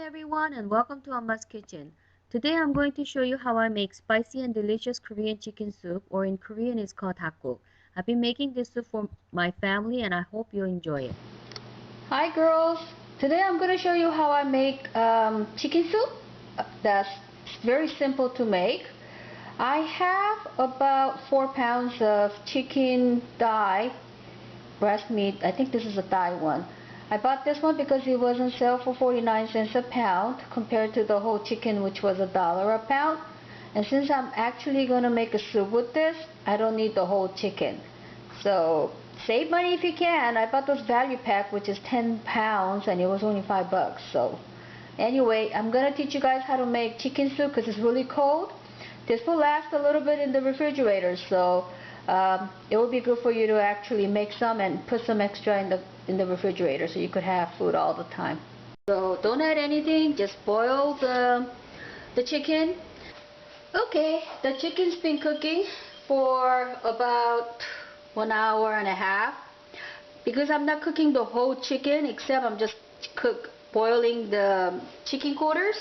everyone and welcome to Omma's Kitchen. Today I'm going to show you how I make spicy and delicious Korean chicken soup, or in Korean it's called hakguk. I've been making this soup for my family and I hope you'll enjoy it. Hi girls, today I'm going to show you how I make chicken soup. That's very simple to make. I have about 4 pounds of chicken thigh breast meat. I think this is a thigh one. I bought this one because it was on sale for 49 cents a pound compared to the whole chicken, which was $1 a pound. And since I'm actually going to make a soup with this, I don't need the whole chicken. So save money if you can. I bought this value pack, which is 10 pounds, and it was only $5. So anyway, I'm going to teach you guys how to make chicken soup because it's really cold. This will last a little bit in the refrigerator, so it will be good for you to actually make some and put some extra in the refrigerator so you could have food all the time. So don't add anything, just boil the chicken. Okay, the chicken's been cooking for about 1 hour and a half. Because I'm not cooking the whole chicken, except I'm just boiling the chicken quarters.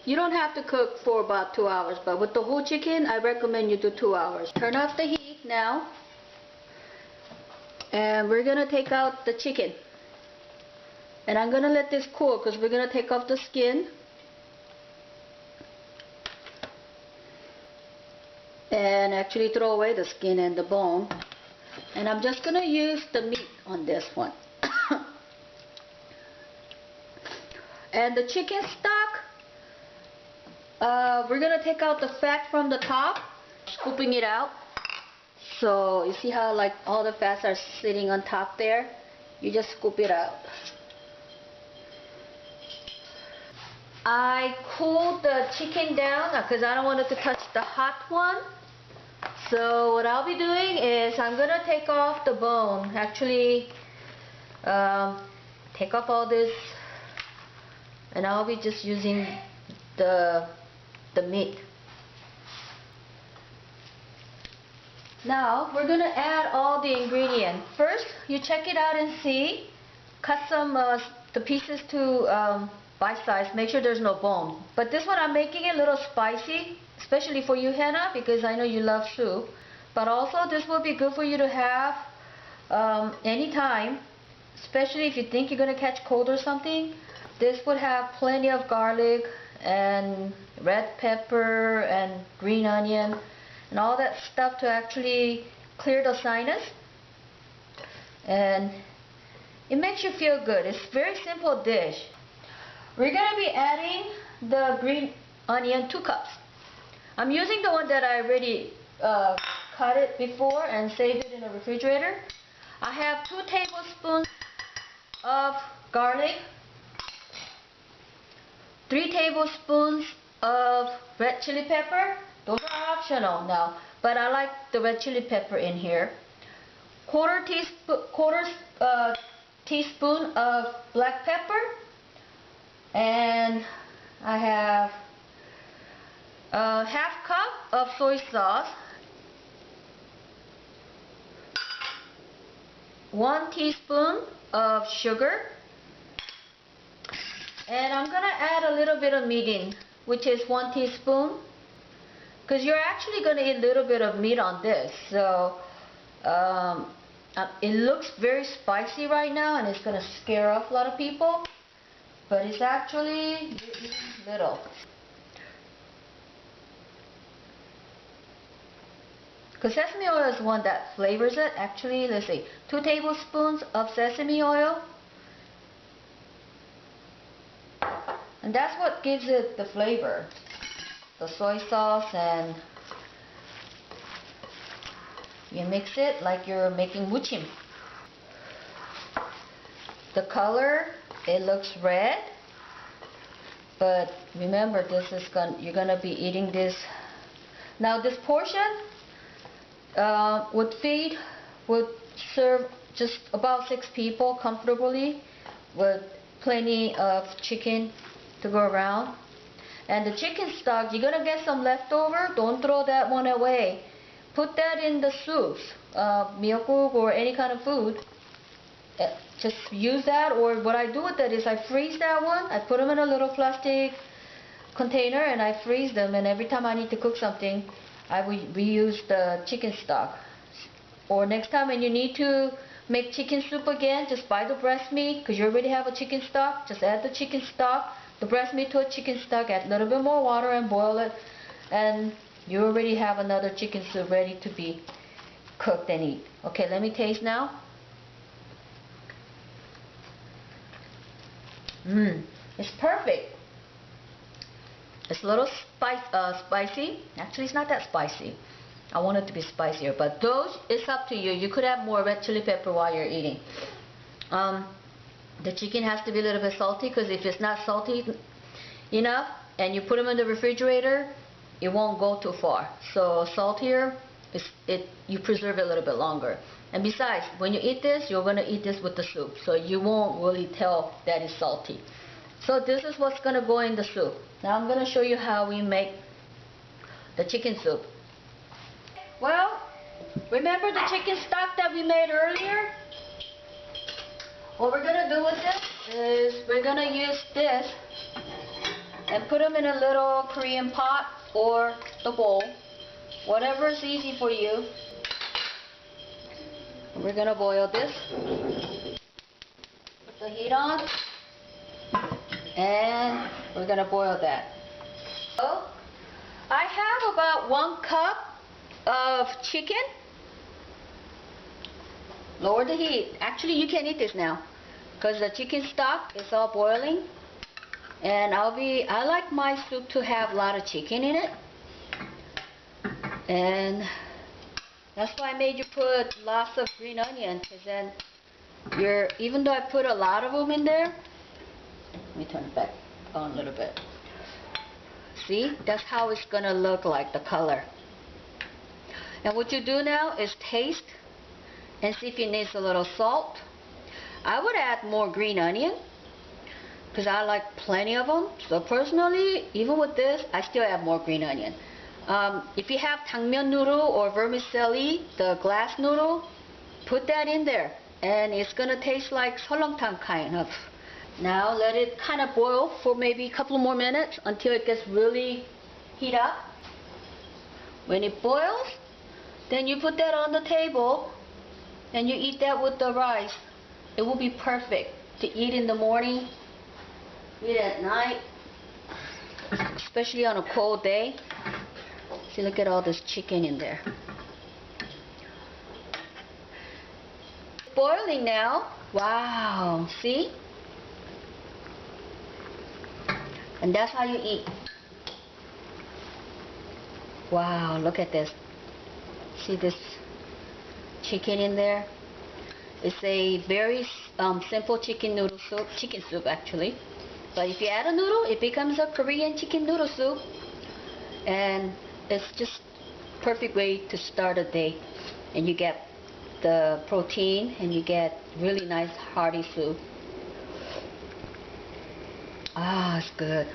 You don't have to cook for about 2 hours, but with the whole chicken, I recommend you do 2 hours. Turn off the heat now, and we're gonna take out the chicken. And I'm gonna let this cool because we're gonna take off the skin. And actually throw away the skin and the bone. And I'm just gonna use the meat on this one. And the chicken stock, we're gonna take out the fat from the top, scooping it out. So you see how like all the fats are sitting on top there? You just scoop it out. I cooled the chicken down because I don't want it to touch the hot one. So what I'll be doing is I'm gonna take off the bone. Actually, take off all this, and I'll be just using the meat. Now we're gonna add all the ingredients. First, you check it out and see. Cut some the pieces to bite size. Make sure there's no bone. But this one I'm making it a little spicy, especially for you, Hannah, because I know you love soup. But also this will be good for you to have anytime, especially if you think you're gonna catch cold or something. This would have plenty of garlic and red pepper and green onion and all that stuff to actually clear the sinus, and it makes you feel good. It's a very simple dish. We're going to be adding the green onion, 2 cups. I'm using the one that I already cut it before and saved it in the refrigerator. I have 2 tablespoons of garlic, 3 tablespoons of red chili pepper. Those are optional now, but I like the red chili pepper in here. Quarter teaspoon of black pepper, and I have a half cup of soy sauce, 1 teaspoon of sugar, and I'm gonna add a little bit of mirin, which is 1 teaspoon, because you're actually gonna eat a little bit of meat on this. So it looks very spicy right now, and it's gonna scare off a lot of people, but it's actually little. Because sesame oil is one that flavors it. Actually, let's see, 2 tablespoons of sesame oil. And that's what gives it the flavor. The soy sauce, and you mix it like you're making muchim. The color, it looks red, but remember, this is you're gonna be eating this. Now this portion would serve just about 6 people comfortably, with plenty of chicken to go around. And the chicken stock, you're gonna get some leftover. Don't throw that one away. Put that in the soups, miyeokguk or any kind of food. just use that. Or what I do with that is I freeze that one. I put them in a little plastic container and I freeze them, and every time I need to cook something I will reuse the chicken stock. Or next time when you need to make chicken soup again, just buy the breast meat, because you already have a chicken stock. Just add the chicken stock, the breast meat to a chicken stock, add a little bit more water and boil it, and you already have another chicken soup ready to be cooked and eat. Okay, let me taste now. It's perfect. It's a little spicy. Actually, it's not that spicy. I want it to be spicier, but those, it's up to you. You could add more red chili pepper while you're eating. The chicken has to be a little bit salty, because if it's not salty enough and you put them in the refrigerator, it won't go too far. So saltier, you preserve it a little bit longer. And besides, when you eat this, you're going to eat this with the soup, so you won't really tell that it's salty. So this is what's going to go in the soup. Now I'm going to show you how we make the chicken soup. Well, remember the chicken stock that we made earlier? What we're going to do with this is we're going to use this and put them in a little Korean pot or the bowl, whatever is easy for you. We're going to boil this. Put the heat on, and we're going to boil that. So I have about 1 cup of chicken. Lower the heat. Actually, you can eat this now because the chicken stock is all boiling, and I like my soup to have a lot of chicken in it, and that's why I made you put lots of green onion, because then even though I put a lot of them in there, let me turn it back on a little bit. See, that's how it's gonna look like, the color. And what you do now is taste and see if it needs a little salt. I would add more green onion because I like plenty of them. So personally, even with this, I still add more green onion. If you have tangmyeon noodle or vermicelli, the glass noodle, put that in there, and it's gonna taste like seolleongtang kind of. Now let it kind of boil for maybe a couple more minutes until it gets really heat up. When it boils, then you put that on the table and you eat that with the rice. It will be perfect to eat in the morning, eat at night, especially on a cold day. See, look at all this chicken in there. It's boiling now. Wow, see? And that's how you eat. Wow, look at this. See this chicken in there? It's a very simple chicken soup actually. But if you add a noodle, it becomes a Korean chicken noodle soup. And it's just perfect way to start a day. And you get the protein and you get really nice hearty soup. Ah, it's good.